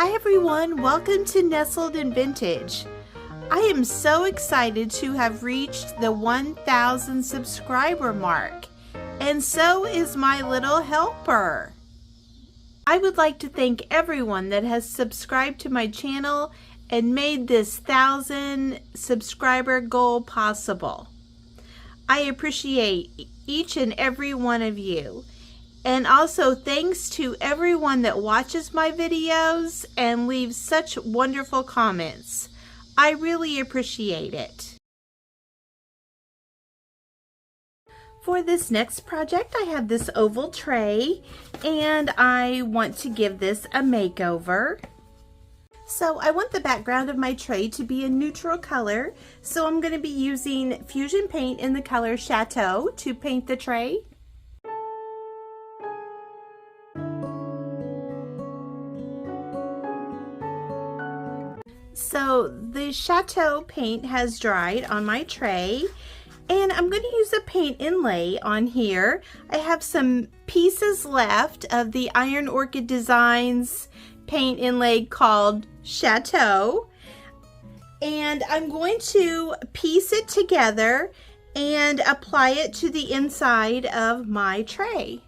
Hi everyone, welcome to Nestled in Vintage. I am so excited to have reached the 1,000 subscriber mark, and so is my little helper. I would like to thank everyone that has subscribed to my channel and made this 1,000 subscriber goal possible. I appreciate each and every one of you. And also thanks to everyone that watches my videos and leaves such wonderful comments. I really appreciate it. For this next project, I have this oval tray and I want to give this a makeover. So I want the background of my tray to be a neutral color, so I'm going to be using Fusion paint in the color Chateau to paint the tray. So the Chateau paint has dried on my tray, and I'm going to use a paint inlay on here. I have some pieces left of the Iron Orchid Designs paint inlay called Chateau, and I'm going to piece it together and apply it to the inside of my tray.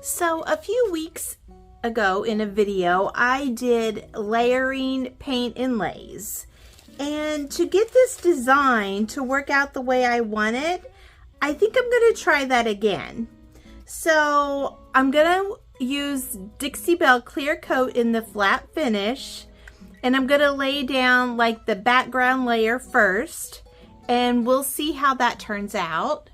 So a few weeks ago in a video, I did layering paint inlays, and to get this design to work out the way I want it, I think I'm going to try that again. So I'm going to use Dixie Belle clear coat in the flat finish, and I'm going to lay down like the background layer first, and we'll see how that turns out.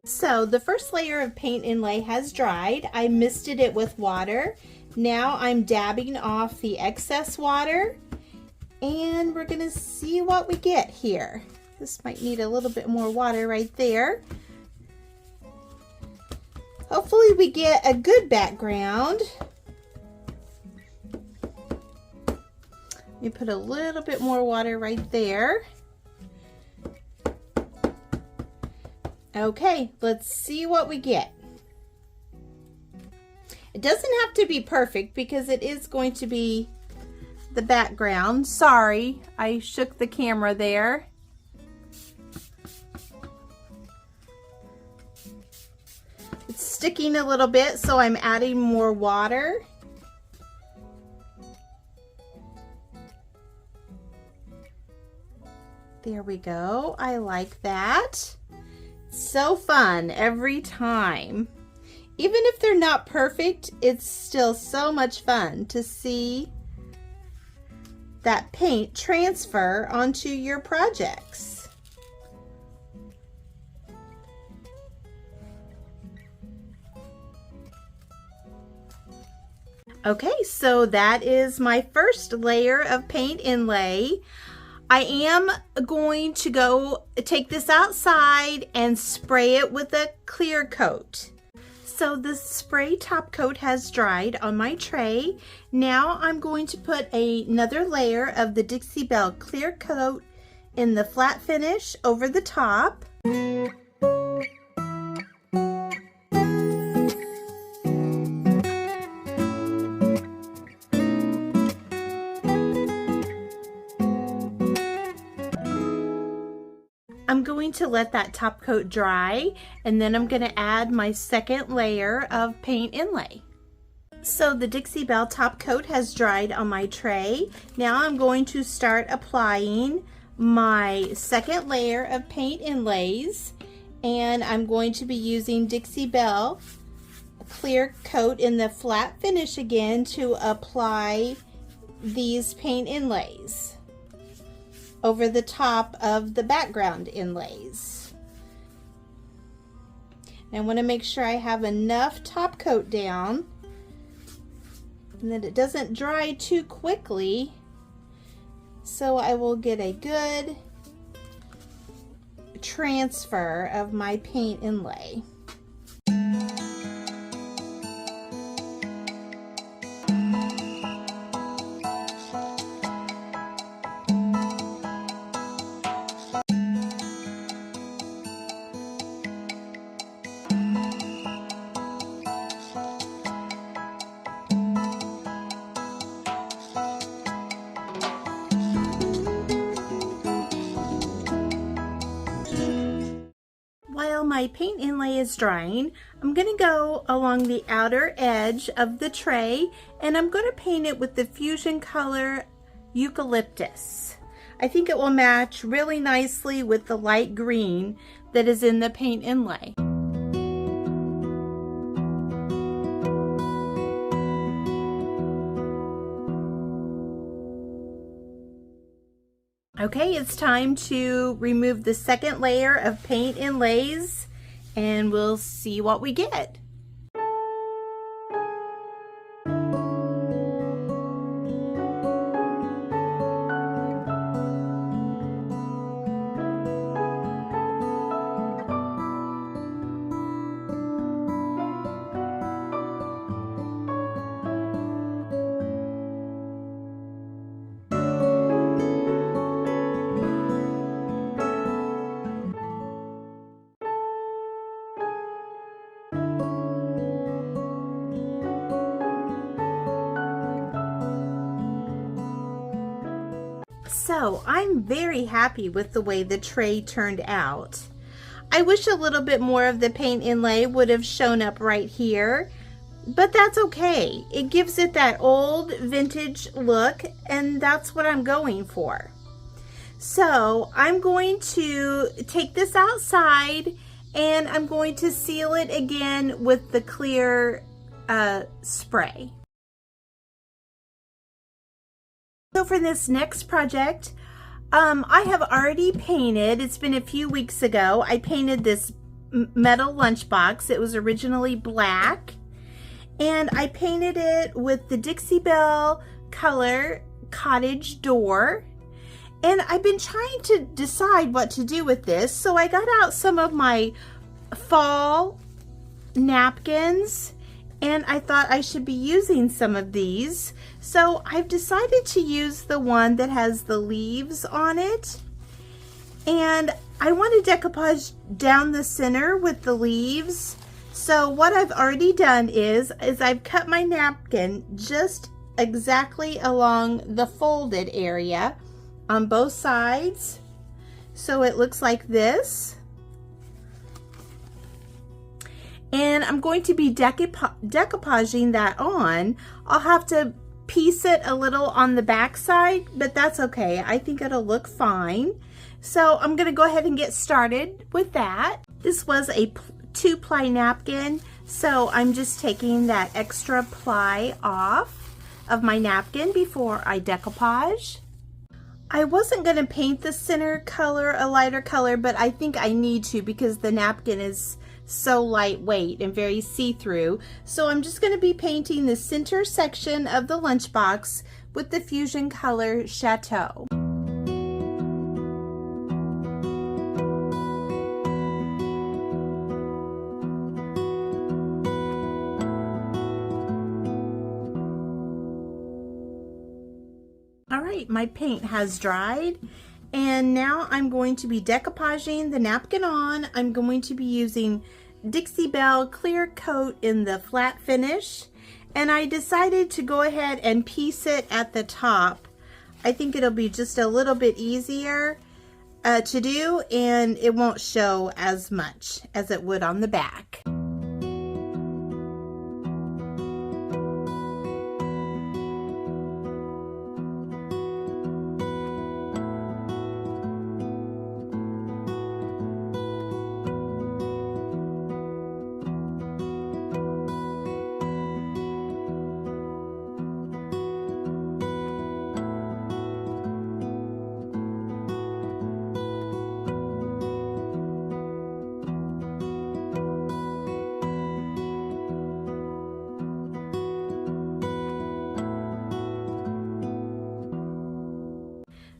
So the first layer of paint inlay has dried. I misted it with water. Now I'm dabbing off the excess water, and we're gonna see what we get here. This might need a little bit more water right there. Hopefully we get a good background. Let me put a little bit more water right there. Okay, let's see what we get. It doesn't have to be perfect because it is going to be the background. Sorry, I shook the camera there. It's sticking a little bit, so I'm adding more water. There we go. I like that. So fun every time. Even if they're not perfect, it's still so much fun to see that paint transfer onto your projects. Okay, so that is my first layer of paint inlay. I am going to go take this outside and spray it with a clear coat. So the spray top coat has dried on my tray. Now I'm going to put another layer of the Dixie Belle clear coat in the flat finish over the top. I'm going to let that top coat dry, and then I'm going to add my second layer of paint inlay. So the Dixie Belle top coat has dried on my tray. Now I'm going to start applying my second layer of paint inlays, and I'm going to be using Dixie Belle clear coat in the flat finish again to apply these paint inlays. over the top of the background inlays. And I want to make sure I have enough top coat down and that it doesn't dry too quickly, so I will get a good transfer of my paint inlay. While my paint inlay is drying, I'm going to go along the outer edge of the tray and I'm going to paint it with the Fusion color Eucalyptus. I think it will match really nicely with the light green that is in the paint inlay. Okay, it's time to remove the second layer of paint inlays and we'll see what we get. So I'm very happy with the way the tray turned out. I wish a little bit more of the paint inlay would have shown up right here, but that's okay. It gives it that old vintage look and that's what I'm going for. So I'm going to take this outside and I'm going to seal it again with the clear spray. So for this next project, I have already painted, it's been a few weeks ago, I painted this metal lunchbox. It was originally black, and I painted it with the Dixie Belle color Cottage door. And I've been trying to decide what to do with this, so I got out some of my fall napkins and I thought I should be using some of these. So I've decided to use the one that has the leaves on it. And I want to decoupage down the center with the leaves. So what I've already done is I've cut my napkin just exactly along the folded area on both sides. So it looks like this. And I'm going to be decoupaging that on. I'll have to piece it a little on the back side, but that's okay. I think it'll look fine. So I'm going to go ahead and get started with that. This was a 2-ply napkin, so I'm just taking that extra ply off of my napkin before I decoupage. I wasn't going to paint the center color a lighter color, but I think I need to because the napkin is so lightweight and very see-through. So I'm just going to be painting the center section of the lunchbox with the Fusion color Chateau. All right, my paint has dried. And now I'm going to be decoupaging the napkin on. I'm going to be using Dixie Belle Clear Coat in the flat finish. And I decided to go ahead and piece it at the top. I think it'll be just a little bit easier to do, and it won't show as much as it would on the back.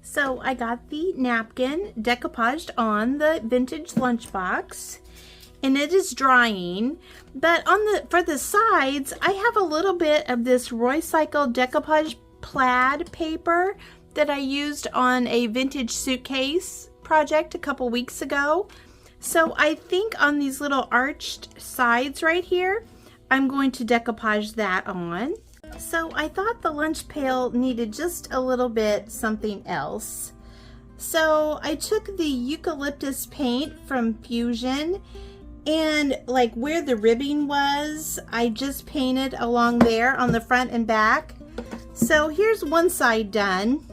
So I got the napkin decoupaged on the vintage lunchbox, and it is drying. But for the sides, I have a little bit of this Roycycle decoupage plaid paper that I used on a vintage suitcase project a couple weeks ago. So I think on these little arched sides right here, I'm going to decoupage that on. So I thought the lunch pail needed just a little bit something else. So I took the eucalyptus paint from Fusion, and like where the ribbing was, I just painted along there on the front and back. So here's one side done,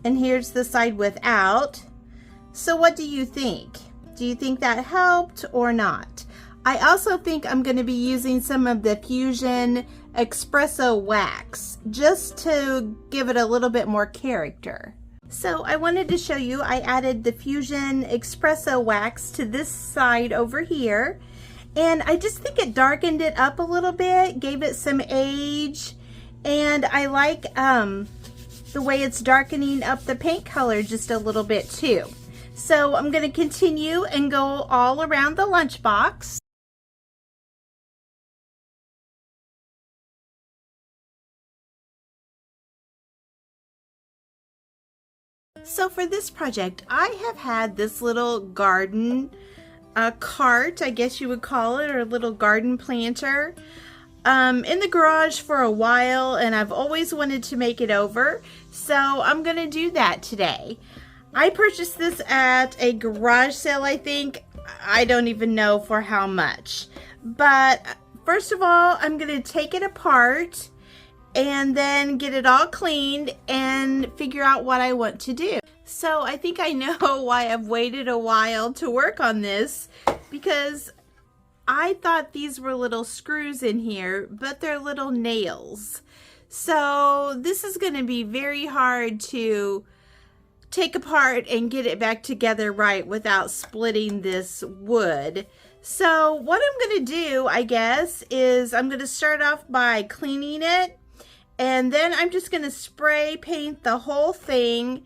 and here's the side without. So what do you think? Do you think that helped or not? I also think I'm going to be using some of the Fusion espresso wax just to give it a little bit more character. So I wanted to show you, I added the Fusion espresso wax to this side over here, and I just think it darkened it up a little bit, gave it some age, and I like the way it's darkening up the paint color just a little bit too. So I'm going to continue and go all around the lunchbox. So for this project, I have had this little garden cart, I guess you would call it, or a little garden planter in the garage for a while, and I've always wanted to make it over, so I'm going to do that today. I purchased this at a garage sale, I think. I don't even know for how much. But first of all, I'm going to take it apart and then get it all cleaned and figure out what I want to do. So I think I know why I've waited a while to work on this, because I thought these were little screws in here, but they're little nails. So this is going to be very hard to take apart and get it back together right without splitting this wood. So what I'm going to do, I guess, is I'm going to start off by cleaning it, and then I'm just going to spray paint the whole thing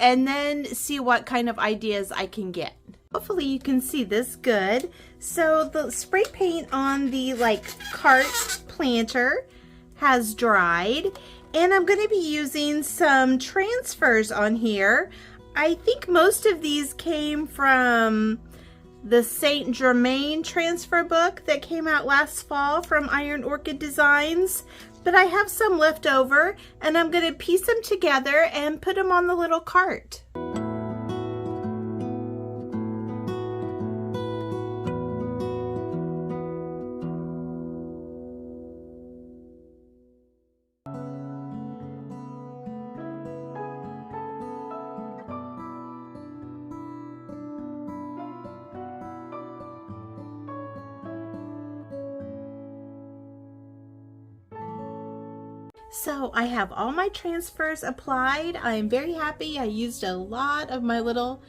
and then see what kind of ideas I can get. Hopefully you can see this good. So the spray paint on the cart planter has dried, and I'm going to be using some transfers on here. I think most of these came from the Saint Germain transfer book that came out last fall from Iron Orchid Designs, but I have some left over, and I'm going to piece them together and put them on the little cart. So I have all my transfers applied. I'm very happy. I used a lot of my little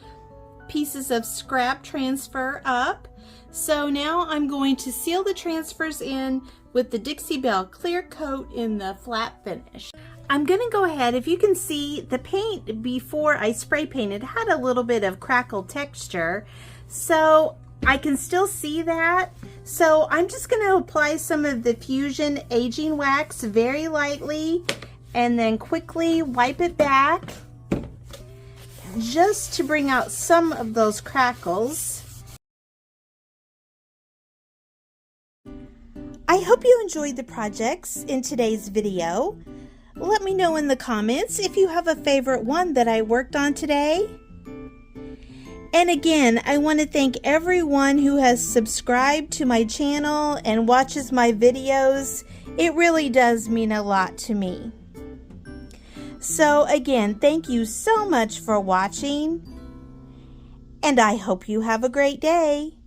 pieces of scrap transfer up. So now I'm going to seal the transfers in with the Dixie Belle clear coat in the flat finish. I'm going to go ahead, if you can see, the paint before I spray painted had a little bit of crackled texture. So I can still see that. So I'm just going to apply some of the Fusion aging wax very lightly and then quickly wipe it back just to bring out some of those crackles. I hope you enjoyed the projects in today's video. Let me know in the comments if you have a favorite one that I worked on today. And again, I want to thank everyone who has subscribed to my channel and watches my videos. It really does mean a lot to me. So again, thank you so much for watching, and I hope you have a great day.